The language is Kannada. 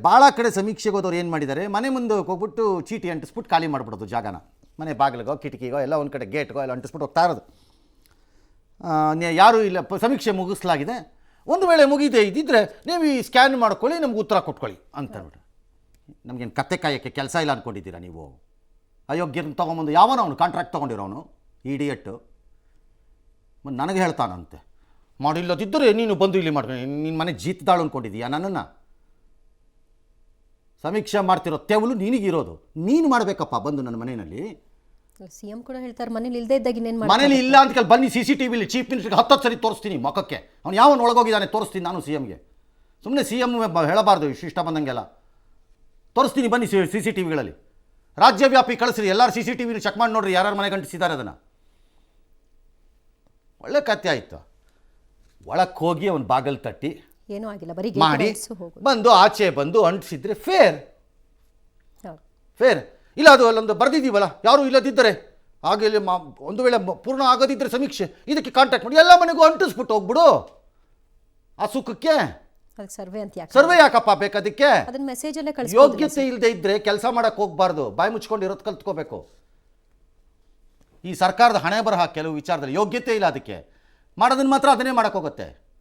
ಭಾಳ ಕಡೆ ಸಮೀಕ್ಷೆಗೆ ಹೋದವ್ರು ಏನು ಮಾಡಿದ್ದಾರೆ, ಮನೆ ಮುಂದೆ ಹೋಗ್ಬಿಟ್ಟು ಚೀಟಿ ಅಂಟಿಸ್ಬಿಟ್ಟು ಖಾಲಿ ಮಾಡಿಬಿಡೋದು ಜಾಗನ. ಮನೆ ಬಾಗಿಲಿಗೋ ಕಿಟಕಿಗೋ ಎಲ್ಲ ಒಂದು ಕಡೆ ಗೇಟ್ಗೋ ಎಲ್ಲ ಅಂಟಿಸ್ಬಿಟ್ಟು ಹೋಗ್ತಾ ಇರೋದು. ಯಾರೂ ಇಲ್ಲ, ಸಮೀಕ್ಷೆ ಮುಗಿಸಲಾಗಿದೆ, ಒಂದು ವೇಳೆ ಮುಗಿದೇ ಇದ್ದಿದ್ದರೆ ನೀವು ಈ ಸ್ಕ್ಯಾನ್ ಮಾಡ್ಕೊಳ್ಳಿ, ನಮ್ಗೆ ಉತ್ತರ ಕೊಟ್ಕೊಳ್ಳಿ ಅಂತ ಹೇಳ್ಬಿಟ್ಟು. ನಮಗೇನು ಕತ್ತೆ ಕಾಯೋಕ್ಕೆ ಕೆಲಸ ಇಲ್ಲ ಅಂದ್ಕೊಂಡಿದ್ದೀರಾ ನೀವು? ಅಯೋಗ್ಯರನ್ನ ತೊಗೊಂಬಂದು ಯಾವನೋ ಅವನು ಕಾಂಟ್ರಾಕ್ಟ್ ತೊಗೊಂಡಿರೋನು ಇಡಿಯಟ್ಟು ನನಗೆ ಹೇಳ್ತಾನಂತೆ, ಮಾಡಿಲ್ಲದಿದ್ದರೆ ನೀನು ಬಂದು ಇಲ್ಲಿ ಮಾಡ್ಕೊಂಡು ನಿನ್ನ ಮನೆ ಜೀತದಾಳು ಅಂದ್ಕೊಂಡಿದ್ದೀಯಾ ನನ್ನನ್ನು? ಸಮೀಕ್ಷೆ ಮಾಡ್ತಿರೋ ತೆವಲು ನಿನಗಿರೋದು, ನೀನು ಮಾಡಬೇಕಪ್ಪ ಬಂದು ನನ್ನ ಮನೆಯಲ್ಲಿ. ಸಿಎಂ ಕೂಡ ಹೇಳ್ತಾರೆ ಮನೇಲಿ ಇಲ್ಲದೇ ಇದ್ದಾಗ ಇನ್ನೇನು ಮಾಡಿ, ಮನೇಲಿ ಇಲ್ಲ ಅಂತ ಕೇಳಿ ಬನ್ನಿ CCTV ಚೀಫ್ ಮಿನಿಸ್ಟರ್ಗೆ 10 ಸರಿ ತೋರಿಸ್ತೀನಿ ಮುಖಕ್ಕೆ, ಅವ್ನು ಯಾವನು ಒಳಗೋಗಿದ್ದಾನೆ ತೋರಿಸ್ತೀನಿ ನಾನು CMಗೆ. ಸುಮ್ಮನೆ CM ಹೇಳಬಾರ್ದು ಇಷ್ಟ ಬಂದಂಗೆಲ್ಲ. ತೋರಿಸ್ತೀನಿ ಬನ್ನಿ CCTVಗಳಲ್ಲಿ, ರಾಜ್ಯವ್ಯಾಪಿ ಕಳಿಸ್ರಿ, ಎಲ್ಲರೂ CCTV ಚೆಕ್ ಮಾಡಿ ನೋಡ್ರಿ ಯಾರ್ಯಾರು ಮನೆಗೆ ಅಂಟಿಸಿದ್ದಾರೆ ಅದನ್ನು. ಒಳ್ಳೆ ಕತೆ ಆಯಿತು. ಒಳಕ್ಕೆ ಹೋಗಿ ಅವನು ಬಾಗಲ್ ತಟ್ಟಿ ಏನೂ ಆಗಿಲ್ಲ, ಬರೀ ಮಾಡಿ ಬಂದು ಆಚೆ ಬಂದು ಅಂಟಿಸಿದ್ರೆ ಫೇರ್. ಇಲ್ಲ ಅದು ಅಲ್ಲೊಂದು ಬರೆದಿದ್ದೀವಲ್ಲ, ಯಾರು ಇಲ್ಲದಿದ್ದರೆ ಹಾಗೆ ಒಂದು ವೇಳೆ ಪೂರ್ಣ ಆಗೋದಿದ್ದರೆ ಸಮೀಕ್ಷೆ ಇದಕ್ಕೆ ಕಾಂಟ್ಯಾಕ್ಟ್ ಮಾಡಿ ಎಲ್ಲ ಮನೆಗೂ ಅಂಟಿಸ್ಬಿಟ್ಟು ಹೋಗ್ಬಿಡು. ಆ ಸುಖಕ್ಕೆ ಸರ್ವೆ ಅಂತ ಸರ್ವೆ ಯಾಕಪ್ಪ ಬೇಕದಕ್ಕೆ? ಅದನ್ನ ಮೆಸೇಜಲ್ಲೇ ಕಳಿಸಿ. ಯೋಗ್ಯತೆ ಇಲ್ಲದೆ ಇದ್ದರೆ ಕೆಲಸ ಮಾಡೋಕ್ಕೆ ಹೋಗಬಾರ್ದು, ಬಾಯಿ ಮುಚ್ಕೊಂಡು ಇರೋದು ಕಲ್ತ್ಕೋಬೇಕು. ಈ ಸರ್ಕಾರದ ಹಣೆ ಬರಹ ಕೆಲವು ವಿಚಾರದಲ್ಲಿ ಯೋಗ್ಯತೆ ಇಲ್ಲ, ಅದಕ್ಕೆ ಮಾಡೋದನ್ನು ಮಾತ್ರ ಅದನ್ನೇ ಮಾಡೋಕ್ಕೋಗುತ್ತೆ.